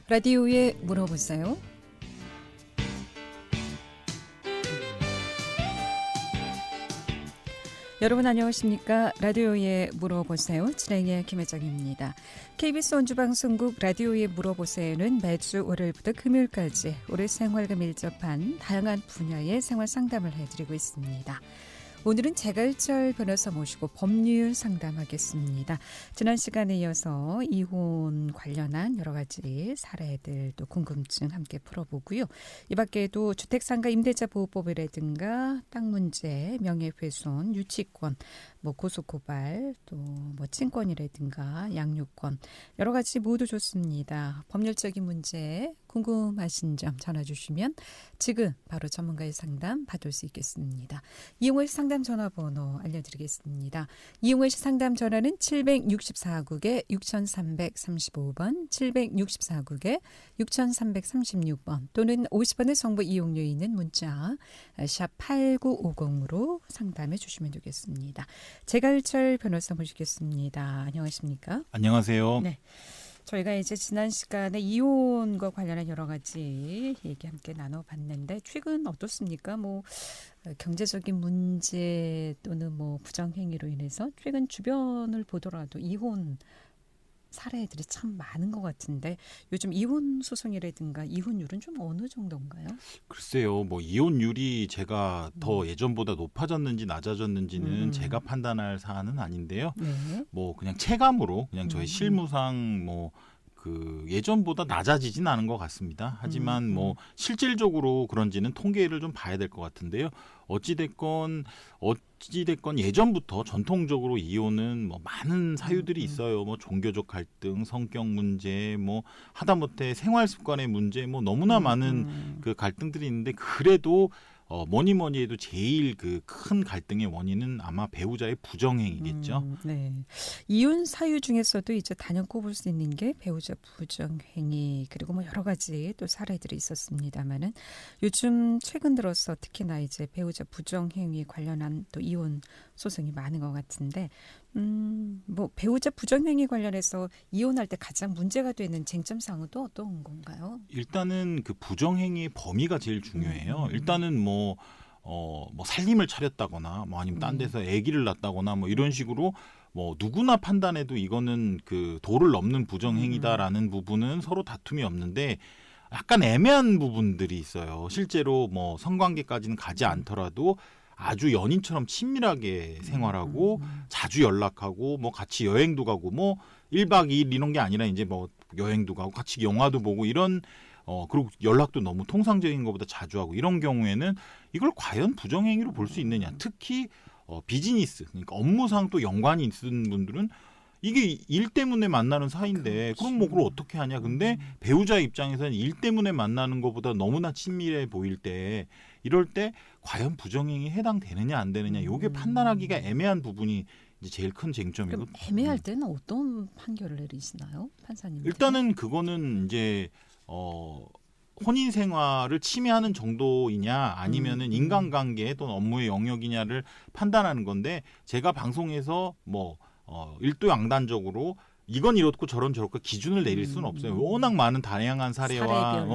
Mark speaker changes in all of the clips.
Speaker 1: 라디오에 물어보세요. 여러분 안녕하십니까? 라디오에 물어보세요. 진행의 김혜정입니다. KBS 원주방송국 라디오에 물어보세요는 매주 월요일부터 금요일까지 우리 생활과 밀접한 다양한 분야의 생활 상담을 해드리고 있습니다. 오늘은 재갈절 변호사 모시고 법률 상담하겠습니다. 지난 시간에 이어서 이혼 관련한 여러 가지 사례들 또 궁금증 함께 풀어보고요. 이 밖에도 주택상가 임대차 보호법이라든가 땅 문제, 명예훼손, 유치권, 고소고발, 또 친권이라든가 양육권 여러 가지 모두 좋습니다. 법률적인 문제 궁금하신 점 전화 주시면 지금 바로 전문가의 상담 받을 수 있겠습니다. 이용호 씨 상담 전화번호 알려드리겠습니다. 이용호 씨 상담 전화는 764국에 6335번, 764국에 6336번 또는 50원의 정보 이용료 있는 문자 샵 8950으로 상담해 주시면 되겠습니다. 재갈절 변호사 모시겠습니다. 안녕하십니까?
Speaker 2: 안녕하세요.
Speaker 1: 네. 저희가 이제 지난 시간에 이혼과 관련한 여러 가지 얘기 함께 나눠봤는데 최근 어떻습니까? 경제적인 문제 또는 부정행위로 인해서 최근 주변을 보더라도 이혼 사례들이 참 많은 것 같은데 요즘 이혼 소송이라든가 이혼율은 좀 어느 정도인가요?
Speaker 2: 글쎄요. 이혼율이 제가 더 예전보다 높아졌는지 낮아졌는지는 제가 판단할 사안은 아닌데요.
Speaker 1: 네.
Speaker 2: 그냥 체감으로 그냥 저희 실무상 예전보다 낮아지진 않은 것 같습니다. 하지만 실질적으로 그런지는 통계를 좀 봐야 될 것 같은데요. 어찌됐건 예전부터 전통적으로 이혼은 많은 사유들이 있어요. 종교적 갈등, 성격 문제, 하다못해 생활 습관의 문제, 너무나 많은 그 갈등들이 있는데 그래도 뭐니 해도 제일 큰 갈등의 원인은 아마 배우자의 부정행위겠죠.
Speaker 1: 네. 이혼 사유 중에서도 이제 단연 꼽을 수 있는 게 배우자 부정행위 그리고 여러 가지 또 사례들이 있었습니다만은 요즘 최근 들어서 특히나 이제 배우자 부정행위 관련한 또 이혼 소송이 많은 것 같은데 배우자 부정행위 관련해서 이혼할 때 가장 문제가 되는 쟁점 사항은 또 어떤 건가요?
Speaker 2: 일단은 그 부정행위의 범위가 제일 중요해요. 일단은 살림을 차렸다거나 아니면 딴 데서 아기를 낳았다거나 이런 식으로 누구나 판단해도 이거는 그 도를 넘는 부정행위다라는 부분은 서로 다툼이 없는데 약간 애매한 부분들이 있어요. 실제로 성관계까지는 가지 않더라도 아주 연인처럼 친밀하게 생활하고 자주 연락하고 같이 여행도 가고 1박 2일 이런 게 아니라 이제 여행도 가고 같이 영화도 보고 이런 그리고 연락도 너무 통상적인 것보다 자주 하고 이런 경우에는 이걸 과연 부정행위로 볼 수 있느냐. 특히 비즈니스 그러니까 업무상 또 연관이 있는 분들은 이게 일 때문에 만나는 사이인데 그럼 그걸 어떻게 하냐. 근데 배우자 입장에서는 일 때문에 만나는 것보다 너무나 친밀해 보일 때 이럴 때 과연 부정행위에 해당되느냐 안 되느냐 이게 판단하기가 애매한 부분이 이제 제일 큰 쟁점이고.
Speaker 1: 애매할 때는 어떤 판결을 내리시나요? 판사님?
Speaker 2: 일단은 그거는 이제 혼인 생활을 침해하는 정도이냐 아니면은 인간관계 또는 업무의 영역이냐를 판단하는 건데 제가 방송에서 일도양단적으로 이건 이렇고 저런 저렇고 기준을 내릴 수는 없어요. 워낙 많은 다양한 사례와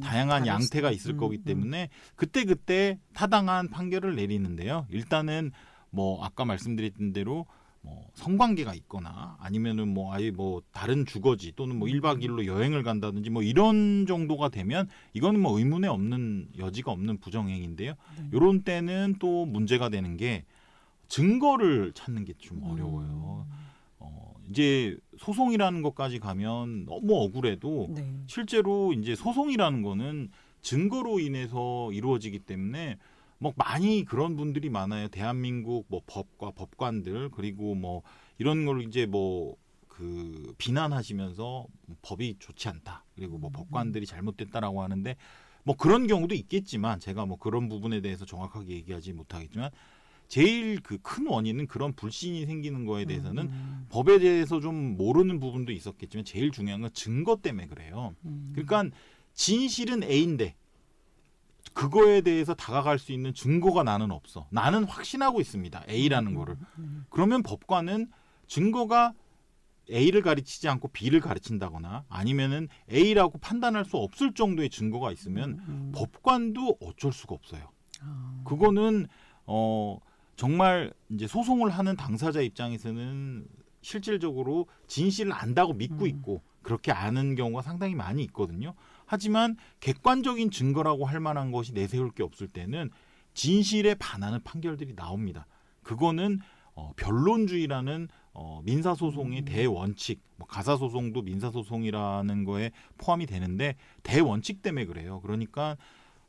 Speaker 2: 다양한 양태가 있을 거기 때문에 그때 타당한 판결을 내리는데요. 일단은 아까 말씀드렸던 대로 성관계가 있거나 아니면은 아예 다른 주거지 또는 1박 2일로 여행을 간다든지 이런 정도가 되면 이거는 의문에 없는 여지가 없는 부정행위인데요. 이런 때는 또 문제가 되는 게 증거를 찾는 게 좀 어려워요. 이제 소송이라는 것까지 가면 너무 억울해도 실제로 이제 소송이라는 거는 증거로 인해서 이루어지기 때문에 많이 그런 분들이 많아요. 대한민국 법과 법관들 그리고 이런 걸 이제 비난하시면서 법이 좋지 않다. 그리고 법관들이 잘못됐다라고 하는데 그런 경우도 있겠지만 제가 그런 부분에 대해서 정확하게 얘기하지 못하겠지만 제일 큰 원인은 그런 불신이 생기는 거에 대해서는 법에 대해서 좀 모르는 부분도 있었겠지만 제일 중요한 건 증거 때문에 그래요. 그러니까 진실은 A인데 그거에 대해서 다가갈 수 있는 증거가 나는 없어. 나는 확신하고 있습니다. A라는 거를. 그러면 법관은 증거가 A를 가르치지 않고 B를 가르친다거나 아니면은 A라고 판단할 수 없을 정도의 증거가 있으면 법관도 어쩔 수가 없어요. 그거는 정말 이제 소송을 하는 당사자 입장에서는 실질적으로 진실을 안다고 믿고 있고 그렇게 아는 경우가 상당히 많이 있거든요. 하지만 객관적인 증거라고 할 만한 것이 내세울 게 없을 때는 진실에 반하는 판결들이 나옵니다. 그거는 변론주의라는 민사소송의 대원칙, 뭐 가사소송도 민사소송이라는 거에 포함이 되는데 대원칙 때문에 그래요. 그러니까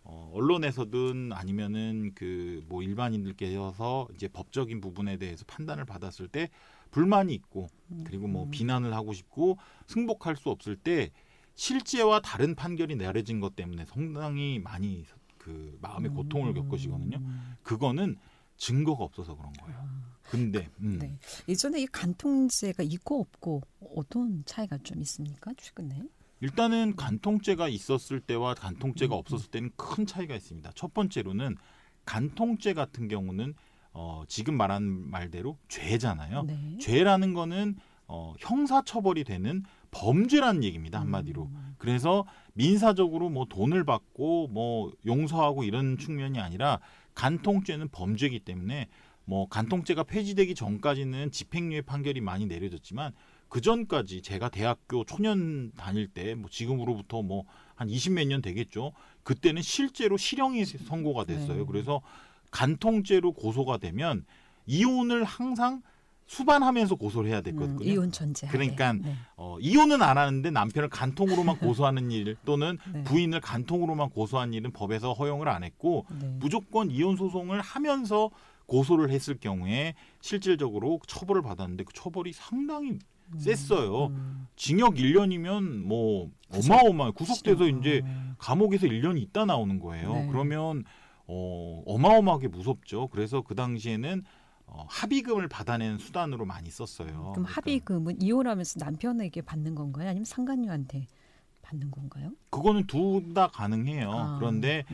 Speaker 2: 언론에서든 아니면은 그 뭐 일반인들께서 이제 법적인 부분에 대해서 판단을 받았을 때 불만이 있고 그리고 뭐 비난을 하고 싶고 승복할 수 없을 때 실제와 다른 판결이 내려진 것 때문에 상당히 많이 그 마음의 고통을 겪으시거든요. 그거는 증거가 없어서 그런 거예요. 근데
Speaker 1: 네. 예전에 이 간통죄가 있고 없고 어떤 차이가 좀 있습니까? 최근에?
Speaker 2: 일단은 간통죄가 있었을 때와 간통죄가 없었을 때는 큰 차이가 있습니다. 첫 번째로는 간통죄 같은 경우는 지금 말한 말대로 죄잖아요.
Speaker 1: 네.
Speaker 2: 죄라는 거는 형사처벌이 되는 범죄라는 얘기입니다. 한마디로. 그래서 민사적으로 뭐 돈을 받고 뭐 용서하고 이런 측면이 아니라 간통죄는 범죄이기 때문에 뭐 간통죄가 폐지되기 전까지는 집행유예 판결이 많이 내려졌지만 그 전까지 제가 대학교 초년 다닐 때 뭐 지금으로부터 뭐 한 20몇 년 되겠죠. 그때는 실제로 실형이 선고가 됐어요.
Speaker 1: 네.
Speaker 2: 그래서 간통죄로 고소가 되면 이혼을 항상 수반하면서 고소를 해야 됐거든요.
Speaker 1: 이혼 전제하에.
Speaker 2: 그러니까
Speaker 1: 네.
Speaker 2: 이혼은 안 하는데 남편을 간통으로만 고소하는 일 또는
Speaker 1: 네.
Speaker 2: 부인을 간통으로만 고소한 일은 법에서 허용을 안 했고
Speaker 1: 네.
Speaker 2: 무조건 이혼 소송을 하면서 고소를 했을 경우에 실질적으로 처벌을 받았는데 그 처벌이 상당히 셌어요. 징역 1년이면 뭐 어마어마해. 구속돼서 이제 감옥에서 1년이 있다 나오는 거예요.
Speaker 1: 네.
Speaker 2: 그러면 어마어마하게 무섭죠. 그래서 그 당시에는 합의금을 받아내는 수단으로 많이 썼어요.
Speaker 1: 그럼
Speaker 2: 그러니까
Speaker 1: 합의금은 이혼하면서 남편에게 받는 건가요? 아니면 상간녀한테 받는 건가요?
Speaker 2: 그거는 둘 다 가능해요.
Speaker 1: 아,
Speaker 2: 그런데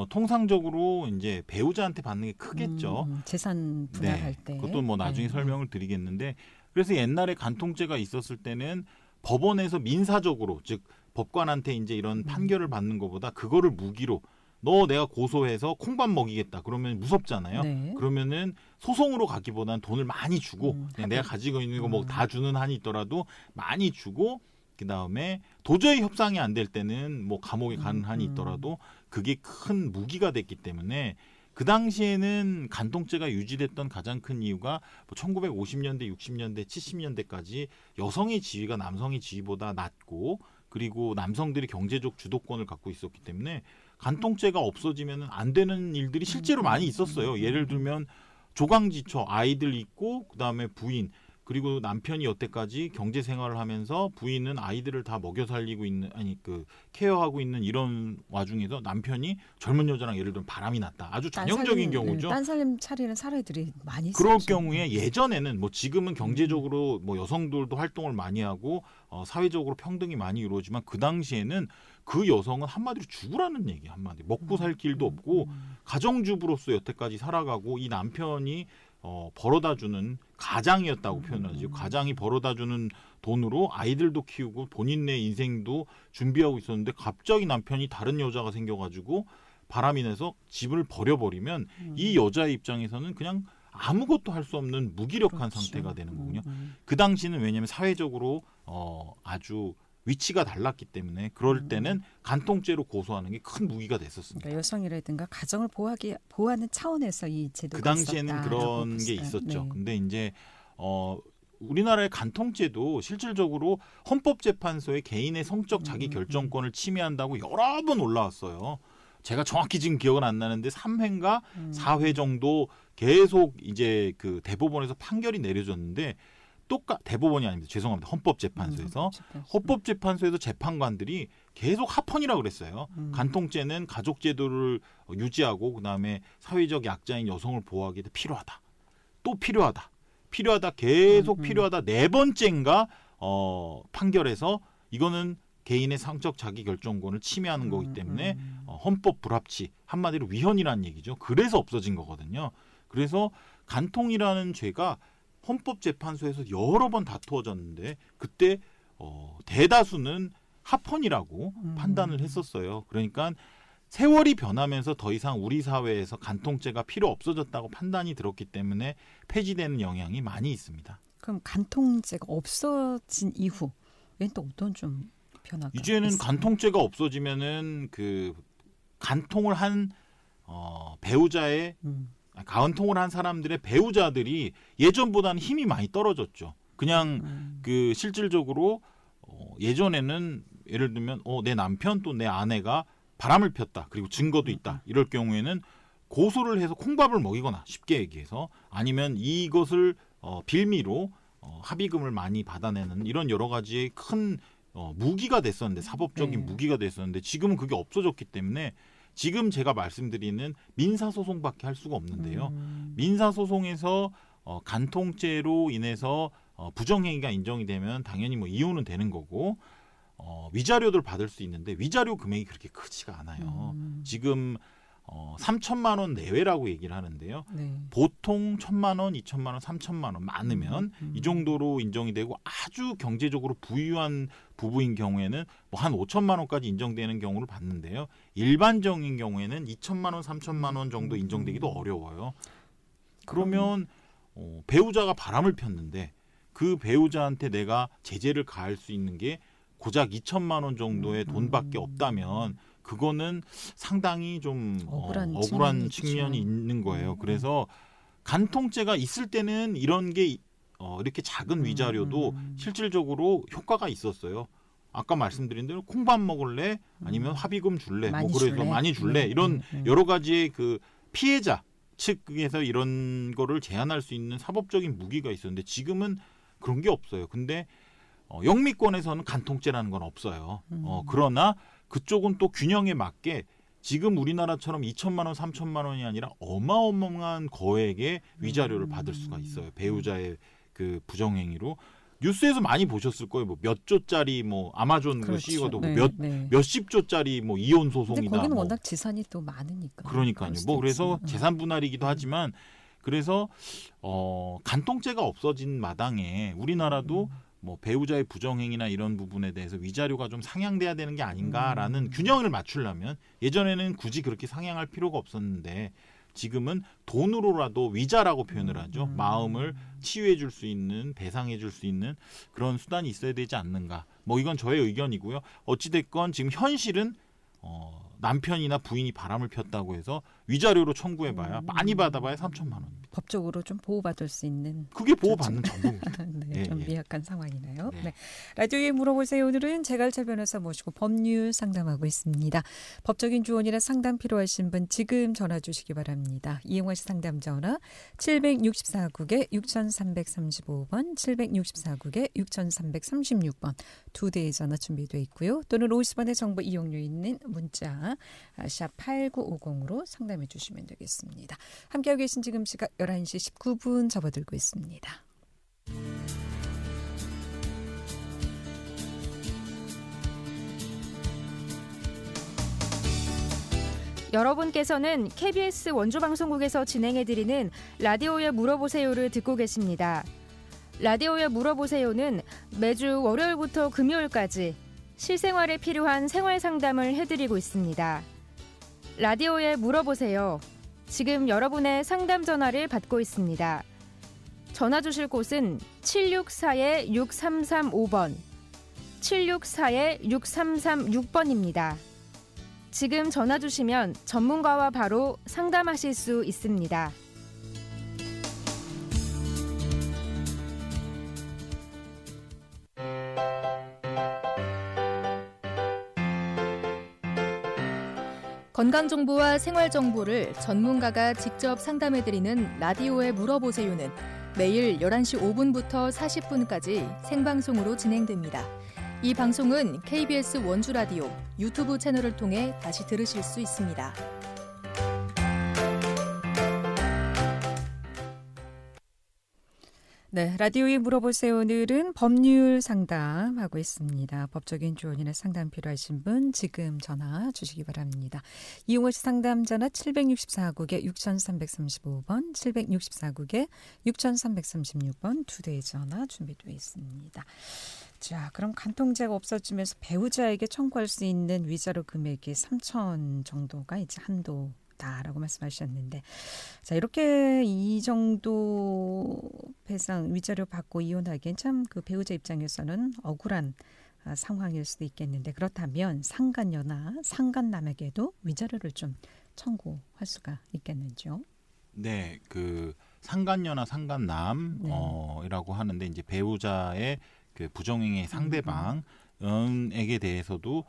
Speaker 2: 통상적으로 이제 배우자한테 받는 게 크겠죠.
Speaker 1: 재산 분할할 때.
Speaker 2: 그것도 뭐 나중에
Speaker 1: 네.
Speaker 2: 설명을 드리겠는데 그래서 옛날에 간통죄가 있었을 때는 법원에서 민사적으로 즉 법관한테 이제 이런 판결을 받는 것보다 그거를 무기로 너 내가 고소해서 콩밥 먹이겠다 그러면 무섭잖아요.
Speaker 1: 네.
Speaker 2: 그러면은 소송으로 가기보다는 돈을 많이 주고 그냥 내가 가지고 있는 거 뭐 다 주는 한이 있더라도 많이 주고 그 다음에 도저히 협상이 안 될 때는 뭐 감옥에 가는 한이 있더라도 그게 큰 무기가 됐기 때문에 그 당시에는 간통죄가 유지됐던 가장 큰 이유가 1950년대, 60년대, 70년대까지 여성의 지위가 남성의 지위보다 낮고 그리고 남성들이 경제적 주도권을 갖고 있었기 때문에 간통죄가 없어지면 안 되는 일들이 실제로 많이 있었어요. 예를 들면 조강지처 아이들 있고 그다음에 부인 그리고 남편이 여태까지 경제 생활을 하면서 부인은 아이들을 다 먹여 살리고 있는 케어하고 있는 이런 와중에서 남편이 젊은 여자랑 예를 들면 바람이 났다. 아주 전형적인 경우죠.
Speaker 1: 딴 살림 차리는 사례들이 많이 있었죠.
Speaker 2: 그럴 경우에 예전에는 뭐 지금은 경제적으로 뭐 여성들도 활동을 많이 하고 사회적으로 평등이 많이 이루어지만 그 당시에는 그 여성은 한마디로 죽으라는 얘기 한마디 먹고 살 길도 없고 가정주부로서 여태까지 살아가고 이 남편이 벌어다주는 가장이었다고 표현하죠. 가장이 벌어다주는 돈으로 아이들도 키우고 본인의 인생도 준비하고 있었는데 갑자기 남편이 다른 여자가 생겨가지고 바람이 나서 집을 버려버리면 이 여자의 입장에서는 그냥 아무것도 할 수 없는 무기력한
Speaker 1: 그렇죠.
Speaker 2: 상태가 되는 거군요. 그 당시는 왜냐하면 사회적으로 아주 위치가 달랐기 때문에 그럴 때는 간통죄로 고소하는 게 큰 무기가 됐었습니다.
Speaker 1: 그러니까 여성이라든가 가정을 보호하는 차원에서 이 제도가
Speaker 2: 그 당시에는 그런 게 있었죠. 근데 이제 우리나라의 간통죄도 실질적으로 헌법재판소에 개인의 성적 자기 결정권을 침해한다고 여러 번 올라왔어요. 제가 정확히 지금 기억은 안 나는데 3회인가 4회 정도 계속 이제 그 대법원에서 판결이 내려졌는데 대법원이 아닙니다. 죄송합니다. 헌법재판소에서. 헌법재판소에서 재판관들이 계속 합헌이라고 그랬어요. 간통죄는 가족제도를 유지하고 그다음에 사회적 약자인 여성을 보호하기 위해 필요하다. 또 필요하다. 계속 필요하다. 네 번째인가 판결에서 이거는 개인의 성적 자기 결정권을 침해하는 거기 때문에 헌법 불합치 한마디로 위헌이라는 얘기죠. 그래서 없어진 거거든요. 그래서 간통이라는 죄가 헌법재판소에서 여러 번 다투어졌는데 그때 대다수는 합헌이라고 판단을 했었어요. 그러니까 세월이 변하면서 더 이상 우리 사회에서 간통죄가 필요 없어졌다고 판단이 들었기 때문에 폐지되는 영향이 많이 있습니다.
Speaker 1: 그럼 간통죄가 없어진 이후엔 또 어떤 좀 변화가
Speaker 2: 이제는
Speaker 1: 있어요?
Speaker 2: 간통죄가 없어지면은 그 간통을 한 배우자의 간통을 한 사람들의 배우자들이 예전보다는 힘이 많이 떨어졌죠. 그냥 그 실질적으로 예전에는 예를 들면 내 남편 또 내 아내가 바람을 폈다. 그리고 증거도 있다. 이럴 경우에는 고소를 해서 콩밥을 먹이거나 쉽게 얘기해서 아니면 이것을 빌미로 합의금을 많이 받아내는 이런 여러 가지의 큰 무기가 됐었는데 사법적인 무기가 됐었는데 지금은 그게 없어졌기 때문에 지금 제가 말씀드리는 민사소송밖에 할 수가 없는데요. 민사소송에서 간통죄로 인해서 부정행위가 인정이 되면 당연히 뭐 이혼은 되는 거고 위자료를 받을 수 있는데 위자료 금액이 그렇게 크지가 않아요. 지금 3천만 원 내외라고 얘기를 하는데요.
Speaker 1: 네.
Speaker 2: 보통 1,000만 원, 2천만 원, 3천만 원 많으면 이 정도로 인정이 되고 아주 경제적으로 부유한 부부인 경우에는 뭐 한 5천만 원까지 인정되는 경우를 봤는데요. 일반적인 경우에는 2천만 원, 3천만 원 정도 인정되기도 어려워요. 그러면 배우자가 바람을 폈는데 그 배우자한테 내가 제재를 가할 수 있는 게 고작 2천만 원 정도의 돈밖에 없다면 그거는 상당히 좀 억울한 측면이 있는 거예요. 그래서 간통죄가 있을 때는 이런 게 이렇게 작은 위자료도 실질적으로 효과가 있었어요. 아까 말씀드린 대로 콩밥 먹을래? 아니면 합의금 줄래?
Speaker 1: 많이
Speaker 2: 뭐 그래서
Speaker 1: 줄래?
Speaker 2: 많이 줄래? 이런 여러 가지의 그 피해자 측에서 이런 거를 제한할 수 있는 사법적인 무기가 있었는데 지금은 그런 게 없어요. 근데 영미권에서는 간통죄라는 건 없어요. 그러나 그쪽은 또 균형에 맞게 지금 우리나라처럼 2천만 원, 3천만 원이 아니라 어마어마한 거액의 위자료를 받을 수가 있어요. 배우자의 그 부정행위로. 뉴스에서 많이 보셨을 거예요. 뭐 몇 조짜리 뭐 아마존 그
Speaker 1: 그렇죠.
Speaker 2: CEO도
Speaker 1: 네,
Speaker 2: 몇십 조짜리 뭐 이혼 소송이다.
Speaker 1: 근데 거기는
Speaker 2: 뭐.
Speaker 1: 워낙 재산이 또 많으니까.
Speaker 2: 그러니까요. 뭐 그래서 재산 분할이기도 하지만 그래서 간통죄가 없어진 마당에 우리나라도 뭐 배우자의 부정행위나 이런 부분에 대해서 위자료가 좀 상향돼야 되는 게 아닌가라는 균형을 맞추려면 예전에는 굳이 그렇게 상향할 필요가 없었는데 지금은 돈으로라도 위자라고 표현을 하죠. 마음을 치유해 줄 수 있는 배상해 줄 수 있는 그런 수단이 있어야 되지 않는가. 뭐 이건 저의 의견이고요. 어찌됐건 지금 현실은 남편이나 부인이 바람을 폈다고 해서 위자료로 청구해봐야 많이 받아봐야 3천만 원입니다.
Speaker 1: 법적으로 좀 보호받을 수 있는
Speaker 2: 그게 보호받는 전부입니다.
Speaker 1: 네, 좀 미약한 상황이네요.
Speaker 2: 네.
Speaker 1: 네. 라디오에 물어보세요. 오늘은 제갈차 변호사 모시고 법률 상담하고 있습니다. 법적인 조언이나 상담 필요하신 분 지금 전화 주시기 바랍니다. 이용하 씨 상담 전화 764국에 6335번, 764국에 6336번 두 대의 전화 준비되어 있고요. 또는 50원의 정보 이용료 있는 문자 샵 8950으로 상담해 주시면 되겠습니다. 함께하고 계신 지금 시각 11시 19분 접어들고 있습니다.
Speaker 3: 여러분께서는 KBS 원주방송국에서 진행해드리는 라디오에 물어보세요를 듣고 계십니다. 라디오에 물어보세요는 매주 월요일부터 금요일까지 실생활에 필요한 생활 상담을 해드리고 있습니다. 라디오에 물어보세요. 지금 여러분의 상담 전화를 받고 있습니다. 전화 주실 곳은 764-6335번, 764-6336번입니다. 지금 전화 주시면 전문가와 바로 상담하실 수 있습니다.
Speaker 4: 건강정보와 생활정보를 전문가가 직접 상담해드리는 라디오에 물어보세요는 매일 11시 5분부터 40분까지 생방송으로 진행됩니다. 이 방송은 KBS 원주라디오 유튜브 채널을 통해 다시 들으실 수 있습니다.
Speaker 1: 네, 라디오에 물어보세요. 오늘은 법률 상담하고 있습니다. 법적인 조언이나 상담 필요하신 분 지금 전화 주시기 바랍니다. 이용호 씨 상담 전화 764국에 6335번, 764국에 6336번 두 대의 전화 준비되어 있습니다. 자, 그럼 간통죄가 없어지면서 배우자에게 청구할 수 있는 위자료 금액이 3천 정도가 이제 한도다라고 말씀하셨는데, 자, 이렇게 이 정도 배상 위자료 받고 이혼하기엔 참 그 배우자 입장에서는 억울한 상황일 수도 있겠는데, 그렇다면 상간녀나 상간남에게도 위자료를 좀 청구할 수가 있겠는지요?
Speaker 2: 네, 그 상간녀나 상간남이라고 하는데 이제 배우자의 그 부정행위 상대방에게 대해서도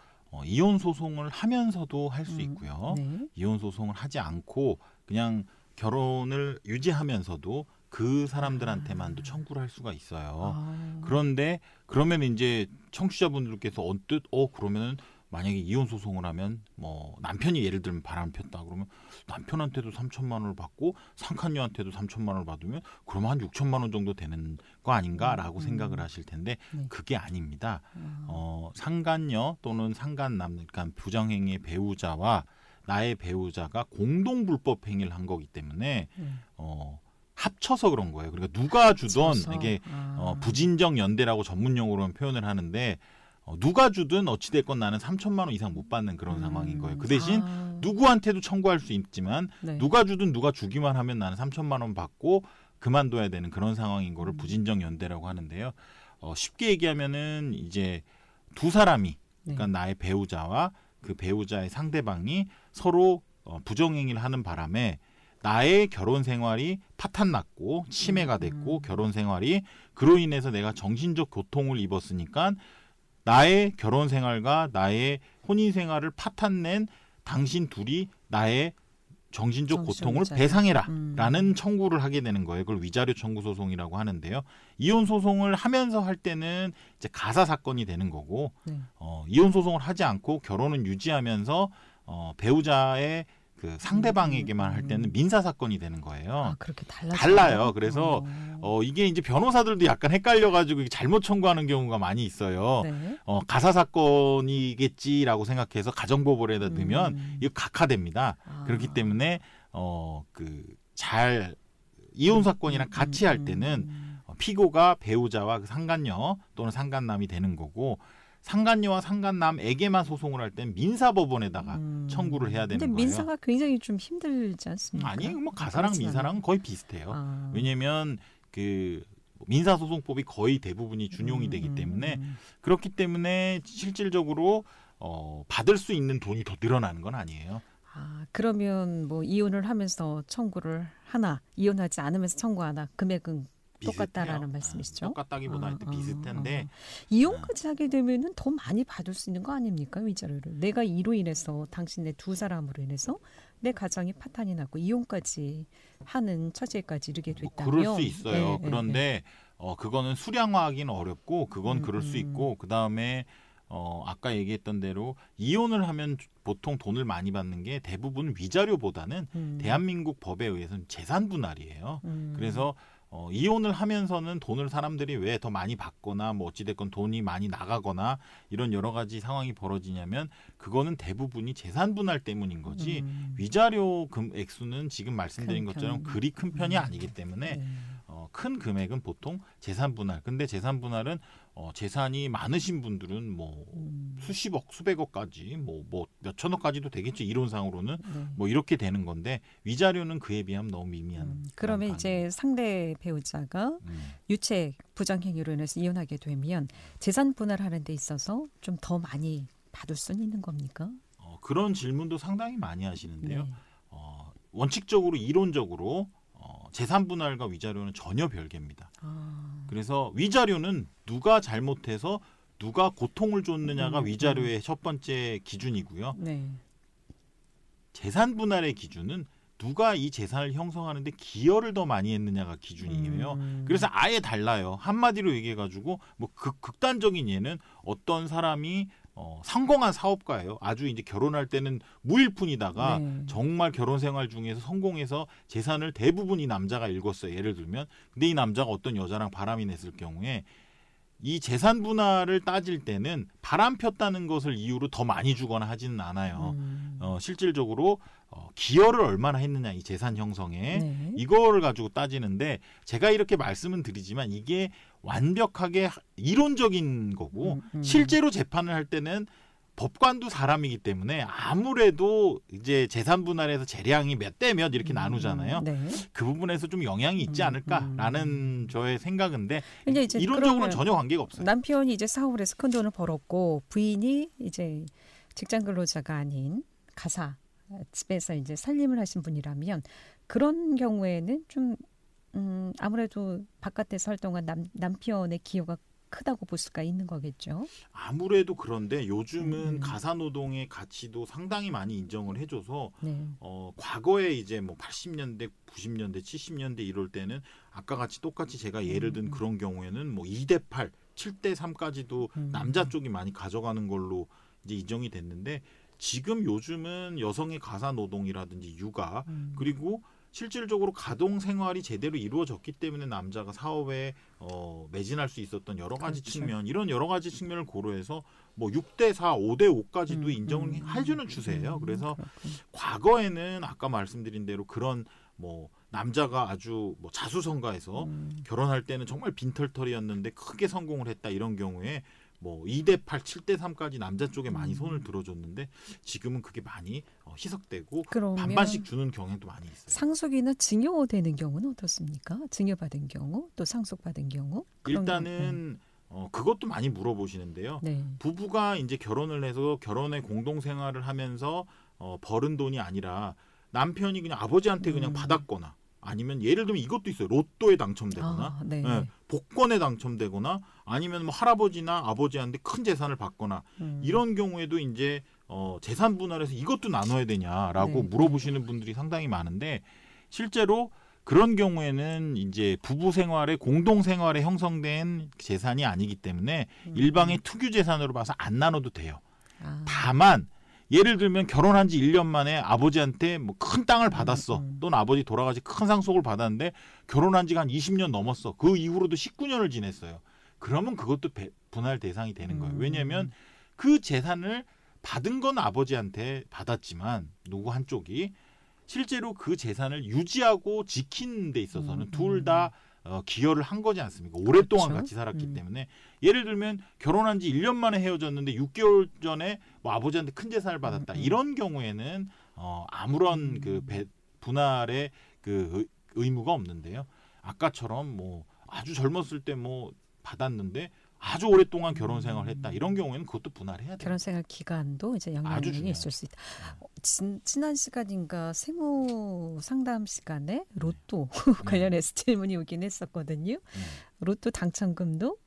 Speaker 2: 이혼 소송을 하면서도 할 수 있고요.
Speaker 1: 네.
Speaker 2: 이혼 소송을 하지 않고 그냥 결혼을 유지하면서도 그 사람들한테만도 청구를 할 수가 있어요. 그런데 그러면 이제 청취자분들께서 언뜻 그러면은 만약에 이혼 소송을 하면 뭐 남편이 예를 들면 바람을 폈다 그러면 남편한테도 3천만 원을 받고 상간녀한테도 3천만 원을 받으면 그러면 한 6천만 원 정도 되는 거 아닌가라고 생각을 하실 텐데
Speaker 1: 네.
Speaker 2: 그게 아닙니다. 상간녀 또는 상간남, 그러니까 부정행위의 배우자와 나의 배우자가 공동 불법 행위를 한 거기 때문에 합쳐서 그런 거예요. 그러니까 누가 주던 이게 부진적 연대라고 전문 용어로는 표현을 하는데 누가 주든 어찌됐건 나는 3천만 원 이상 못 받는 그런 상황인 거예요. 그 대신 누구한테도 청구할 수 있지만
Speaker 1: 네.
Speaker 2: 누가 주든 누가 주기만 하면 나는 3천만 원 받고 그만둬야 되는 그런 상황인 거를 부진적 연대라고 하는데요. 쉽게 얘기하면은 이제 두 사람이 그러니까 나의 배우자와 그 배우자의 상대방이 서로 부정행위를 하는 바람에 나의 결혼 생활이 파탄났고 침해가 됐고 결혼 생활이 그로 인해서 내가 정신적 고통을 입었으니까 나의 결혼 생활과 나의 혼인 생활을 파탄낸 당신 둘이 나의 정신적 고통을 배상해라라는 청구를 하게 되는 거예요. 그걸 위자료 청구 소송이라고 하는데요. 이혼 소송을 하면서 할 때는 이제 가사 사건이 되는 거고, 이혼 소송을 하지 않고 결혼은 유지하면서 배우자의 그 상대방에게만 할 때는 민사 사건이 되는 거예요.
Speaker 1: 그렇게
Speaker 2: 달라요. 그래서 이게 이제 변호사들도 약간 헷갈려가지고 잘못 청구하는 경우가 많이 있어요.
Speaker 1: 네.
Speaker 2: 가사 사건이겠지라고 생각해서 가정법원에다 넣으면 이거 각하됩니다. 그렇기 때문에 잘 이혼 사건이랑 같이 할 때는 피고가 배우자와 그 상간녀 또는 상간남이 되는 거고. 상간녀와 상간남에게만 소송을 할 땐 민사법원에다가 청구를 해야 되는
Speaker 1: 근데
Speaker 2: 거예요.
Speaker 1: 민사가 굉장히 좀 힘들지 않습니까?
Speaker 2: 아니, 뭐 가사랑 민사랑 거의 비슷해요. 왜냐하면 그 민사소송법이 거의 대부분이 준용이 되기 때문에 그렇기 때문에 실질적으로 받을 수 있는 돈이 더 늘어나는 건 아니에요.
Speaker 1: 그러면 뭐 이혼을 하면서 청구를 하나, 이혼하지 않으면서 청구하나 금액은 똑같다라는 말씀이시죠?
Speaker 2: 똑같다기보다 하여튼 비슷한데
Speaker 1: 이혼까지 하게 되면은 더 많이 받을 수 있는 거 아닙니까? 위자료를. 내가 이로 인해서 당신네 두 사람으로 인해서 내 가정이 파탄이 났고 이혼까지 하는 처지까지 이르게 됐다면
Speaker 2: 그럴 수 있어요. 그런데 그거는 수량화하기는 어렵고 그건 그럴 수 있고 그다음에 아까 얘기했던 대로 이혼을 하면 보통 돈을 많이 받는 게 대부분 위자료보다는 대한민국 법에 의해서는 재산 분할이에요. 그래서 이혼을 하면서는 돈을 사람들이 왜 더 많이 받거나 뭐 어찌됐건 돈이 많이 나가거나 이런 여러 가지 상황이 벌어지냐면 그거는 대부분이 재산 분할 때문인 거지 위자료 액수는 지금 말씀드린 것처럼 그리 큰 편이 아니기 때문에 큰 금액은 보통 재산 분할. 근데 재산 분할은 재산이 많으신 분들은 뭐 수십억, 수백억까지 뭐 몇천억까지도 되겠죠. 이론상으로는 뭐 이렇게 되는 건데 위자료는 그에 비하면 너무 미미한.
Speaker 1: 그러면 이제 상대 배우자가 유책 부정행위로 인해서 이혼하게 되면 재산 분할하는 데 있어서 좀 더 많이 받을 수는 있는 겁니까?
Speaker 2: 그런 질문도 상당히 많이 하시는데요. 원칙적으로 이론적으로 재산 분할과 위자료는 전혀 별개입니다. 그래서 위자료는 누가 잘못해서 누가 고통을 줬느냐가 위자료의 첫 번째 기준이고요. 재산 분할의 기준은 누가 이 재산을 형성하는데 기여를 더 많이 했느냐가 기준이에요. 그래서 아예 달라요. 한마디로 얘기해가지고 뭐 극단적인 예는 어떤 사람이 성공한 사업가예요. 아주 이제 결혼할 때는 무일푼이다가
Speaker 1: 네.
Speaker 2: 정말 결혼 생활 중에서 성공해서 재산을 대부분 이 남자가 읽었어요. 예를 들면 근데 이 남자가 어떤 여자랑 바람이 냈을 경우에 이 재산 분할을 따질 때는 바람 폈다는 것을 이유로 더 많이 주거나 하지는 않아요. 실질적으로 기여를 얼마나 했느냐 이 재산 형성에
Speaker 1: 네.
Speaker 2: 이거를 가지고 따지는데 제가 이렇게 말씀은 드리지만 이게 완벽하게 이론적인 거고 실제로 재판을 할 때는 법관도 사람이기 때문에 아무래도 이제 재산 분할에서 재량이 몇 대 몇 이렇게 나누잖아요.
Speaker 1: 네.
Speaker 2: 그 부분에서 좀 영향이 있지 않을까라는 저의 생각인데
Speaker 1: 이제
Speaker 2: 이론적으로는
Speaker 1: 그러면
Speaker 2: 전혀 관계가 없어요.
Speaker 1: 남편이 이제 사업을 해서 큰 돈을 벌었고 부인이 이제 직장 근로자가 아닌 가사 집에서 이제 살림을 하신 분이라면 그런 경우에는 좀 아무래도 바깥에서 활동한 남편의 기여가 크다고 볼 수가 있는 거겠죠.
Speaker 2: 아무래도 그런데 요즘은 가사노동의 가치도 상당히 많이 인정을 해줘서
Speaker 1: 네.
Speaker 2: 과거에 이제 뭐 80년대, 90년대, 70년대 이럴 때는 아까 같이 똑같이 제가 예를 든 그런 경우에는 뭐 2대8, 7대3까지도 남자 쪽이 많이 가져가는 걸로 이제 인정이 됐는데 지금 요즘은 여성의 가사노동이라든지 육아 그리고 실질적으로 가동 생활이 제대로 이루어졌기 때문에 남자가 사업에 매진할 수 있었던 여러 가지
Speaker 1: 그렇죠.
Speaker 2: 측면, 이런 여러 가지 측면을 고려해서 뭐 6대4, 5대5까지도 인정을 해주는 추세예요. 그래서 과거에는 아까 말씀드린 대로 그런 뭐 남자가 아주 뭐 자수성가해서 결혼할 때는 정말 빈털털이었는데 크게 성공을 했다 이런 경우에 뭐 2대8, 7대3까지 남자 쪽에 많이 손을 들어줬는데 지금은 그게 많이 희석되고
Speaker 1: 그러면
Speaker 2: 반반씩 주는 경향도 많이 있어요.
Speaker 1: 상속이나 증여되는 경우는 어떻습니까? 증여받은 경우 또 상속받은 경우?
Speaker 2: 일단은 그것도 많이 물어보시는데요.
Speaker 1: 네.
Speaker 2: 부부가 이제 결혼을 해서 결혼의 공동 생활을 하면서 벌은 돈이 아니라 남편이 그냥 아버지한테 그냥 받았거나 아니면 예를 들면 이것도 있어요. 로또에 당첨되거나
Speaker 1: 네.
Speaker 2: 복권에 당첨되거나 아니면 뭐 할아버지나 아버지한테 큰 재산을 받거나 이런 경우에도 이제 재산 분할해서 이것도 나눠야 되냐라고
Speaker 1: 네.
Speaker 2: 물어보시는 분들이 상당히 많은데 실제로 그런 경우에는 이제 부부 생활에 공동 생활에 형성된 재산이 아니기 때문에 일방의 특유 재산으로 봐서 안 나눠도 돼요. 다만 예를 들면 결혼한 지 1년 만에 아버지한테 뭐 큰 땅을 받았어. 또는 아버지 돌아가시 큰 상속을 받았는데 결혼한 지가 한 20년 넘었어. 그 이후로도 19년을 지냈어요. 그러면 그것도 분할 대상이 되는 거예요. 왜냐하면 그 재산을 받은 건 아버지한테 받았지만 누구 한쪽이 실제로 그 재산을 유지하고 지키는 데 있어서는 둘 다 기여를 한 거지 않습니까? 오랫동안
Speaker 1: 그렇죠.
Speaker 2: 같이 살았기 때문에 예를 들면 결혼한 지 1년 만에 헤어졌는데 6개월 전에 뭐 아버지한테 큰 재산을 받았다. 이런 경우에는 아무런 그 분할의 그 의무가 없는데요. 아까처럼 뭐 아주 젊었을 때 뭐 받았는데 아주 오랫동안 결혼 생활을 했다. 이런 경우에는 그것도 분할해야 돼요.
Speaker 1: 결혼 생활 기간도 이제 영향이 있을 수 있다. 지난 시간인가 세무 상담 시간에 로또 관련해서 질문이 오긴 했었거든요. 로또 당첨금도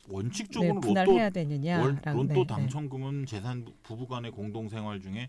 Speaker 2: 원칙적으로
Speaker 1: 분할해야 되느냐?
Speaker 2: 로또 당첨금은 재산 부부간의 공동 생활 중에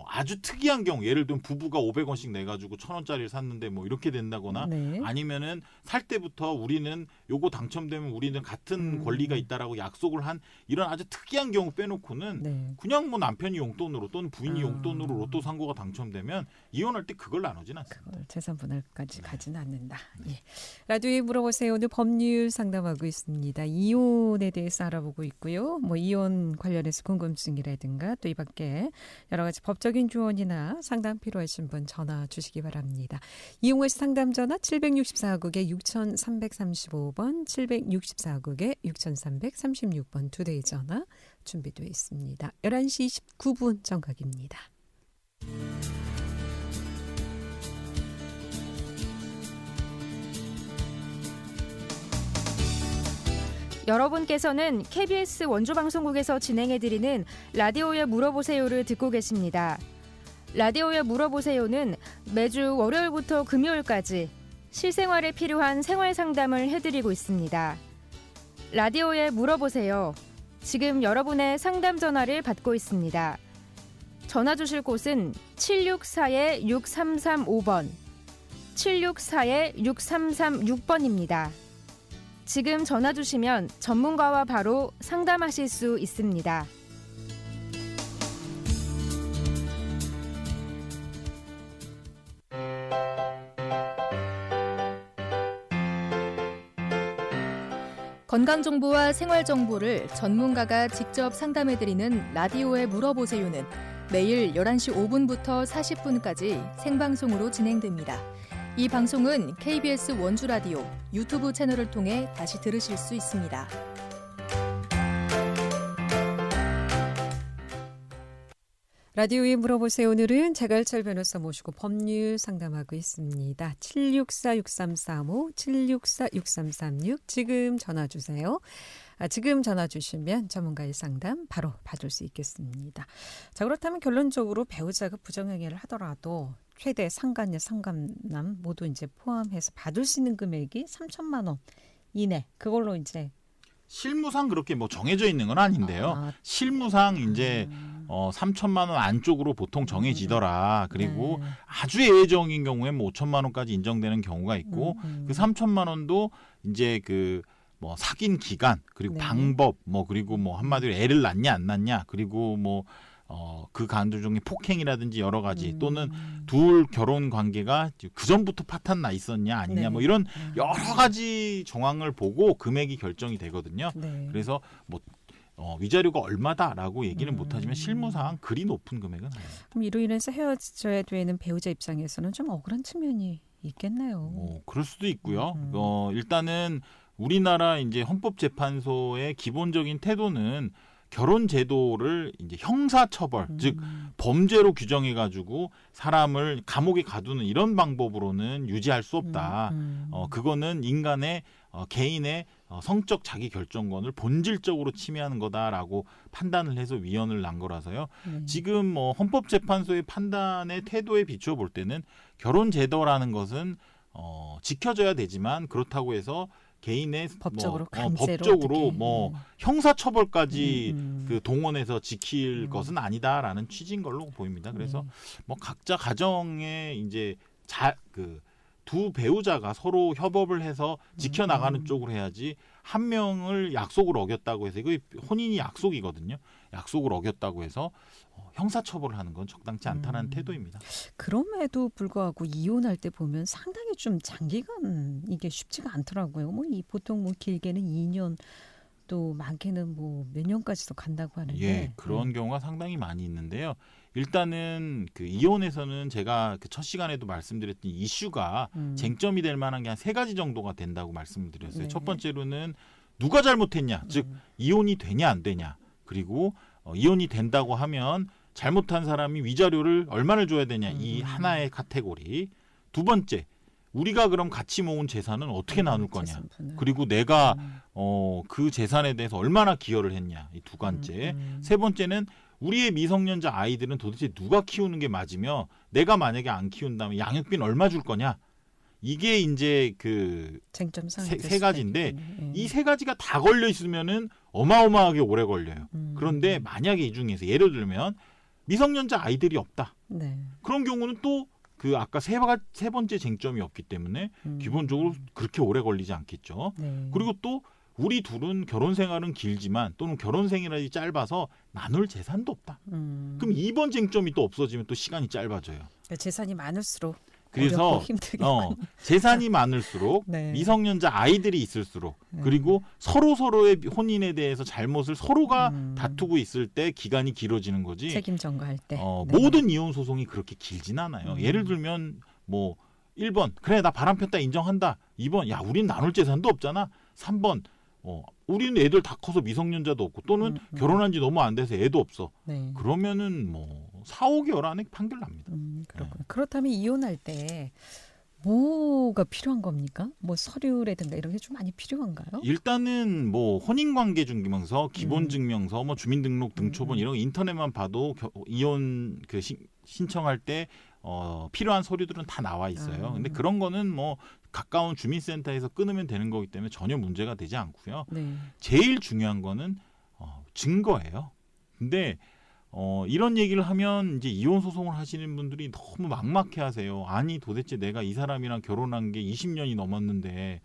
Speaker 2: 아주 특이한 경우 예를 들면 부부가 500원씩 내가지고 1,000원짜리를 샀는데 뭐 이렇게 된다거나 아니면은 살 때부터 우리는 요거 당첨되면 우리는 같은 권리가 있다라고 약속을 한 이런 아주 특이한 경우 빼놓고는 그냥 뭐 남편이 용돈으로 또는 부인이 용돈으로 로또 산 거가 당첨되면 이혼할 때 그걸 나누진 않습니다.
Speaker 1: 그걸 재산 분할까지 가지는 않는다. 예. 라디오에 물어보세요. 오늘 법률 상담하고 있습니다. 이혼에 대해서 알아보고 있고요. 뭐 이혼 관련해서 궁금증이라든가 또 이 밖에 여러 가지 법적인 조언이나 상담 필요하신 분 전화 주시기 바랍니다. 이용의 상담 전화 764국에 6335번, 764국에 6336번 두 대의 전화 준비되어 있습니다. 11시 29분 정각입니다.
Speaker 3: 여러분께서는 KBS 원주방송국에서 진행해드리는 라디오에 물어보세요를 듣고 계십니다. 라디오에 물어보세요는 매주 월요일부터 금요일까지 실생활에 필요한 생활 상담을 해드리고 있습니다. 라디오에 물어보세요. 지금 여러분의 상담 전화를 받고 있습니다. 전화 주실 곳은 764-6335번, 764-6336번입니다. 지금 전화 주시면 전문가와 바로 상담하실 수 있습니다.
Speaker 4: 건강정보와 생활정보를 전문가가 직접 상담해드리는 라디오에 물어보세요는 매일 11시 5분부터 40분까지 생방송으로 진행됩니다. 이 방송은 KBS 원주라디오 유튜브 채널을 통해 다시 들으실 수 있습니다.
Speaker 1: 라디오에 물어보세요. 오늘은 자갈철 변호사 모시고 법률 상담하고 있습니다. 764-6335, 764-6336 지금 전화 주세요. 지금 전화 주시면 전문가의 상담 바로 받을 수 있겠습니다. 자, 그렇다면 결론적으로 배우자가 부정행위를 하더라도 최대 상간녀, 상간남 모두 이제 포함해서 받을 수 있는 금액이 3천만 원 이내. 그걸로 이제
Speaker 2: 실무상 그렇게 뭐 정해져 있는 건 아닌데요. 실무상 이제 3천만 원 안쪽으로 보통 정해지더라. 그리고
Speaker 1: 네.
Speaker 2: 아주 예외적인 경우에 뭐 5천만 원까지 인정되는 경우가 있고 그 3천만 원도 이제 그 뭐 사귄 기간 그리고
Speaker 1: 네.
Speaker 2: 방법 뭐 그리고 뭐 한마디로 애를 낳냐 안 낳냐 그리고 뭐 그 간도 중에 폭행이라든지 여러 가지 또는 둘 결혼 관계가 그 전부터 파탄 나 있었냐 아니냐
Speaker 1: 네.
Speaker 2: 뭐 이런 여러 가지 정황을 보고 금액이 결정이 되거든요.
Speaker 1: 네.
Speaker 2: 그래서 뭐 위자료가 얼마다라고 얘기는 못하지만 실무상 그리 높은 금액은 아니에요.
Speaker 1: 그럼 이로 인해서 헤어져야 되는 배우자 입장에서는 좀 억울한 측면이 있겠네요.
Speaker 2: 그럴 수도 있고요. 일단은 우리나라 이제 헌법재판소의 기본적인 태도는 결혼 제도를 이제 형사처벌, 즉 범죄로 규정해가지고 사람을 감옥에 가두는 이런 방법으로는 유지할 수 없다. 그거는 인간의 개인의 성적 자기 결정권을 본질적으로 침해하는 거다라고 판단을 해서 위헌을 난 거라서요. 지금 뭐 헌법재판소의 판단의 태도에 비추어 볼 때는 결혼 제도라는 것은 지켜져야 되지만 그렇다고 해서 개인의
Speaker 1: 법적으로
Speaker 2: 법적으로 뭐 형사처벌까지 그 동원해서 지킬 것은 아니다라는 취지인 걸로 보입니다. 그래서 뭐 각자 가정에 이제 두 배우자가 서로 협업을 해서 지켜나가는 쪽으로 해야지 한 명을 약속을 어겼다고 해서 이거 혼인이 약속이거든요. 약속을 어겼다고 해서 형사처벌을 하는 건 적당치 않다는 태도입니다.
Speaker 1: 그럼에도 불구하고 이혼할 때 보면 상당히 좀 장기간 이게 쉽지가 않더라고요. 뭐 보통 뭐 길게는 2년 또 많게는 뭐 몇 년까지도 간다고 하는데.
Speaker 2: 예, 그런 경우가 상당히 많이 있는데요. 일단은 그 이혼에서는 제가 그 첫 시간에도 말씀드렸던 이슈가 쟁점이 될 만한 게 한 3가지 정도가 된다고 말씀을 드렸어요.
Speaker 1: 네.
Speaker 2: 첫 번째로는 누가 잘못했냐, 즉 이혼이 되냐 안 되냐. 그리고 이혼이 된다고 하면 잘못한 사람이 위자료를 얼마를 줘야 되냐. 이 하나의 카테고리. 두 번째, 우리가 그럼 같이 모은 재산은 어떻게 나눌 거냐.
Speaker 1: 재산분을.
Speaker 2: 그리고 내가 그 재산에 대해서 얼마나 기여를 했냐. 이 두 가지. 세 번째는 우리의 미성년자 아이들은 도대체 누가 키우는 게 맞으며 내가 만약에 안 키운다면 양육비는 얼마 줄 거냐. 이게 이제 그
Speaker 1: 쟁점
Speaker 2: 세 가지인데 이 3가지가 다 걸려 있으면은 어마어마하게 오래 걸려요. 그런데 만약에 이 중에서 예를 들면 미성년자 아이들이 없다.
Speaker 1: 네.
Speaker 2: 그런 경우는 또 그 아까 세 번째 쟁점이 없기 때문에 기본적으로 그렇게 오래 걸리지 않겠죠.
Speaker 1: 네.
Speaker 2: 그리고 또 우리 둘은 결혼 생활은 길지만 또는 결혼 생활이 짧아서 나눌 재산도 없다. 그럼 2번 쟁점이 또 없어지면 또 시간이 짧아져요.
Speaker 1: 그러니까 재산이 많을수록
Speaker 2: 그래서
Speaker 1: 어렵고 힘들겠군요.
Speaker 2: 재산이 많을수록
Speaker 1: 네.
Speaker 2: 미성년자 아이들이 있을수록 그리고 서로의 혼인에 대해서 잘못을 서로가 다투고 있을 때 기간이 길어지는 거지.
Speaker 1: 책임 전가할 때.
Speaker 2: 모든 이혼 소송이 그렇게 길진 않아요. 예를 들면 뭐 1번 그래 나 바람 폈다 인정한다. 2번 야 우린 나눌 재산도 없잖아. 3번 우리는 애들 다 커서 미성년자도 없고 또는 결혼한 지 너무 안 돼서 애도 없어.
Speaker 1: 네.
Speaker 2: 그러면은 뭐 4-5개월 안에 판결 납니다.
Speaker 1: 그렇군요. 그렇다면 이혼할 때 뭐가 필요한 겁니까? 뭐 서류라든가 이런 게 좀 많이 필요한가요?
Speaker 2: 일단은 뭐 혼인관계증명서, 기본증명서, 뭐 주민등록 등초본 이런 거 인터넷만 봐도 이혼 그 신청할 때 필요한 서류들은 다 나와 있어요. 근데 그런 거는 뭐 가까운 주민센터에서 끊으면 되는 거기 때문에 전혀 문제가 되지 않고요.
Speaker 1: 네.
Speaker 2: 제일 중요한 거는 증거예요. 근데 이런 얘기를 하면 이제 이혼 소송을 하시는 분들이 너무 막막해하세요. 아니 도대체 내가 이 사람이랑 결혼한 게 20년이 넘었는데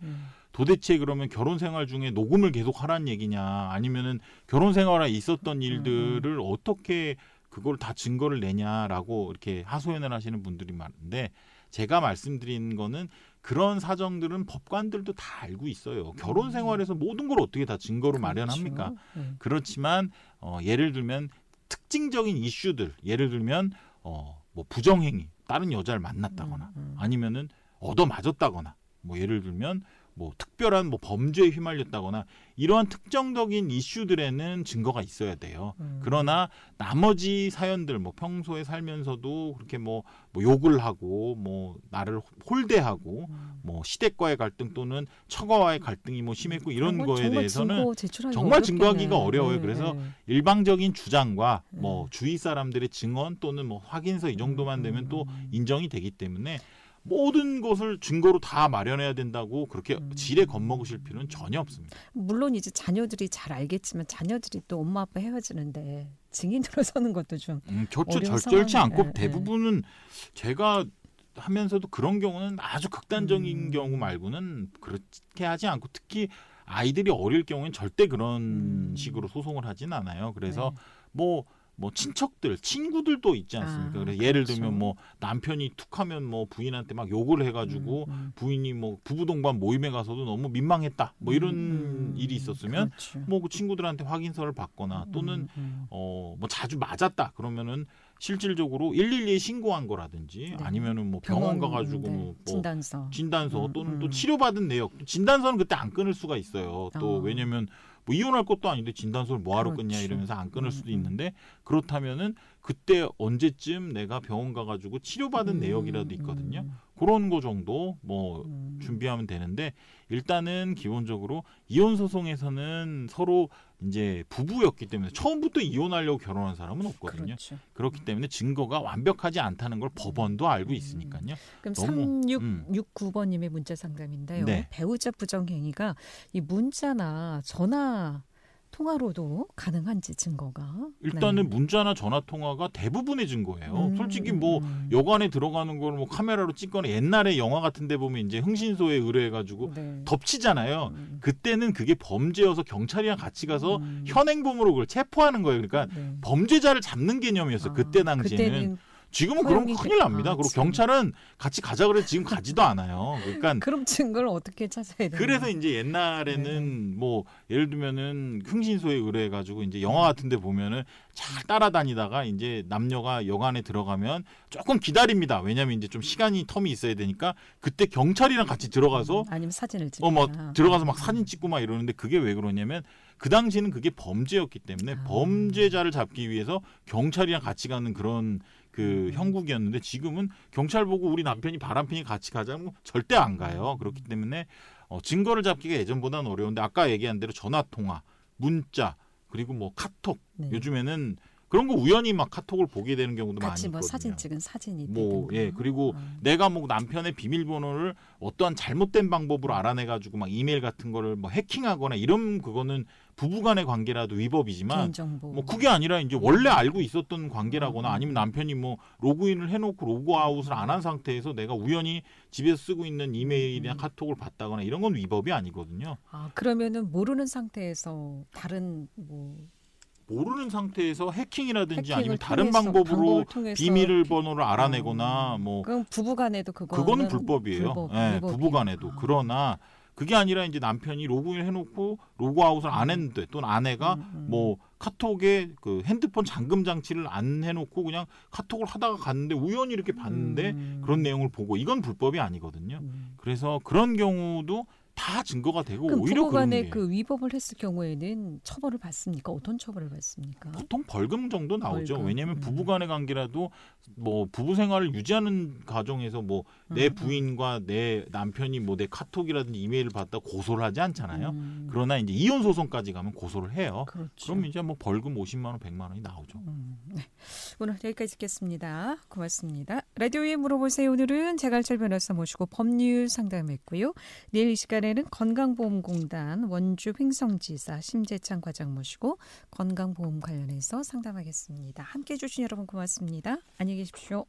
Speaker 2: 도대체 그러면 결혼 생활 중에 녹음을 계속 하라는 얘기냐? 아니면은 결혼 생활에 있었던 일들을 어떻게 그걸 다 증거를 내냐라고 이렇게 하소연을 하시는 분들이 많은데 제가 말씀드린 거는 그런 사정들은 법관들도 다 알고 있어요. 결혼 생활에서 모든 걸 어떻게 다 증거로
Speaker 1: 그렇죠.
Speaker 2: 마련합니까? 그렇지만 예를 들면 특징적인 이슈들, 예를 들면 뭐 부정행위, 다른 여자를 만났다거나 아니면은 얻어맞았다거나 뭐 예를 들면 뭐 특별한 뭐 범죄에 휘말렸다거나 이러한 특정적인 이슈들에는 증거가 있어야 돼요. 그러나 나머지 사연들 뭐 평소에 살면서도 그렇게 뭐 욕을 하고 뭐 나를 홀대하고 뭐 시댁과의 갈등 또는 처가와의 갈등이 뭐 심했고 이런 거에 대해서는 정말 증거하기가 어려워요. 그래서 일방적인 주장과 뭐 주위 사람들의 증언 또는 뭐 확인서 이 정도만 되면 또 인정이 되기 때문에 모든 것을 증거로 다 마련해야 된다고 그렇게 지레 겁먹으실 필요는 전혀 없습니다.
Speaker 1: 물론 이제 자녀들이 잘 알겠지만 자녀들이 또 엄마 아빠 헤어지는데 증인으로 서는 것도 좀 어려운
Speaker 2: 절절치 않고
Speaker 1: 상황이에요.
Speaker 2: 대부분은 제가 하면서도 그런 경우는 아주 극단적인 경우 말고는 그렇게 하지 않고 특히 아이들이 어릴 경우에는 절대 그런 식으로 소송을 하진 않아요. 그래서 뭐 친척들, 친구들도 있지 않습니까? 그래서 예를 들면 뭐 남편이 툭하면 뭐 부인한테 막 욕을 해가지고 부인이 뭐 부부 동반 모임에 가서도 너무 민망했다. 뭐 이런 일이 있었으면 뭐 그 친구들한테 확인서를 받거나 또는 뭐 자주 맞았다. 그러면은 실질적으로 112에 신고한 거라든지 아니면은 뭐 병원 가가지고 뭐 진단서 또는 또 치료받은 내역. 진단서는 그때 안 끊을 수가 있어요. 또 왜냐면 뭐 이혼할 것도 아닌데 진단서를 뭐하러 끊냐 이러면서 안 끊을 수도 있는데 그렇다면은 그때 언제쯤 내가 병원 가가지고 치료받은 내역이라도 있거든요. 그런 거 정도 뭐 준비하면 되는데 일단은 기본적으로 이혼 소송에서는 서로 이제 부부였기 때문에 처음부터 이혼하려고 결혼한 사람은 없거든요. 그렇기 때문에 증거가 완벽하지 않다는 걸 법원도 알고 있으니까요.
Speaker 1: 그럼 3669번님의 문자 상담인데요.
Speaker 2: 네.
Speaker 1: 배우자 부정행위가 이 문자나 전화 통화로도 가능한지 증거가
Speaker 2: 일단은 문자나 전화 통화가 대부분의 증거예요. 솔직히 뭐 여관에 들어가는 걸 뭐 카메라로 찍거나 옛날에 영화 같은 데 보면 이제 흥신소에 의뢰해가지고 덮치잖아요. 그때는 그게 범죄여서 경찰이랑 같이 가서 현행범으로 그걸 체포하는 거예요. 그러니까 범죄자를 잡는 개념이었어요. 그때 당시에는. 지금은 그럼 큰일 납니다. 그리고 경찰은 같이 가자 그래서 지금 가지도 않아요. 그러니까
Speaker 1: 그럼 증거를 어떻게 찾아야 돼요?
Speaker 2: 그래서 이제 옛날에는 뭐 예를 들면은 흥신소에 의뢰해가지고 이제 영화 같은데 보면은 잘 따라다니다가 이제 남녀가 여관에 들어가면 조금 기다립니다. 왜냐하면 이제 좀 시간이 텀이 있어야 되니까 그때 경찰이랑 같이 들어가서
Speaker 1: 아니면 사진을 찍거나
Speaker 2: 뭐 들어가서 막 사진 찍고 막 이러는데 그게 왜 그러냐면 그 당시에는 그게 범죄였기 때문에 범죄자를 잡기 위해서 경찰이랑 같이 가는 그런 그 형국이었는데 지금은 경찰 보고 우리 남편이 바람핀이 같이 가자면 절대 안 가요. 그렇기 때문에 증거를 잡기가 예전보다는 어려운데 아까 얘기한 대로 전화 통화, 문자 그리고 뭐 카톡 요즘에는 그런 거 우연히 막 카톡을 보게 되는 경우도 많이 있거든요.
Speaker 1: 같이 뭐 사진 찍은 사진이
Speaker 2: 뭐 그리고 내가 뭐 남편의 비밀번호를 어떠한 잘못된 방법으로 알아내가지고 막 이메일 같은 거를 뭐 해킹하거나 이런 그거는 부부간의 관계라도 위법이지만
Speaker 1: 개인정보.
Speaker 2: 뭐 그게 아니라 이제 원래 알고 있었던 관계라거나 아니면 남편이 뭐 로그인을 해놓고 로그아웃을 안 한 상태에서 내가 우연히 집에서 쓰고 있는 이메일이나 카톡을 봤다거나 이런 건 위법이 아니거든요.
Speaker 1: 그러면은 모르는 상태에서 다른
Speaker 2: 모르는 상태에서 해킹이라든지 아니면 다른 방법으로 비밀 번호를 알아내거나 뭐
Speaker 1: 그럼 부부간에도
Speaker 2: 그거는 불법이에요. 부부간에도. 그러나 그게 아니라 이제 남편이 로그인을 해놓고 로그아웃을 안 했는데 또는 아내가 뭐 카톡에 그 핸드폰 잠금 장치를 안 해놓고 그냥 카톡을 하다가 갔는데 우연히 이렇게 봤는데 그런 내용을 보고 이건 불법이 아니거든요. 그래서 그런 경우도 다 증거가 되고 오히려
Speaker 1: 부부간에 그 위법을 했을 경우에는 처벌을 받습니까? 어떤 처벌을 받습니까?
Speaker 2: 보통 벌금 정도 나오죠. 왜냐하면 부부간의 관계라도 뭐 부부 생활을 유지하는 과정에서 뭐 내 부인과 내 남편이 뭐 내 카톡이라든지 이메일을 받다 고소를 하지 않잖아요. 그러나 이제 이혼 소송까지 가면 고소를 해요. 그럼 이제 뭐 벌금 50만 원, 100만 원이 나오죠.
Speaker 1: 네. 오늘 여기까지 듣겠습니다. 고맙습니다. 라디오에 물어보세요. 오늘은 재갈철 변호사 모시고 법률 상담했고요. 내일 이 시간에는 건강보험공단 원주 횡성지사 심재창 과장 모시고 건강보험 관련해서 상담하겠습니다. 함께해 주신 여러분 고맙습니다. 안녕히 계십시오.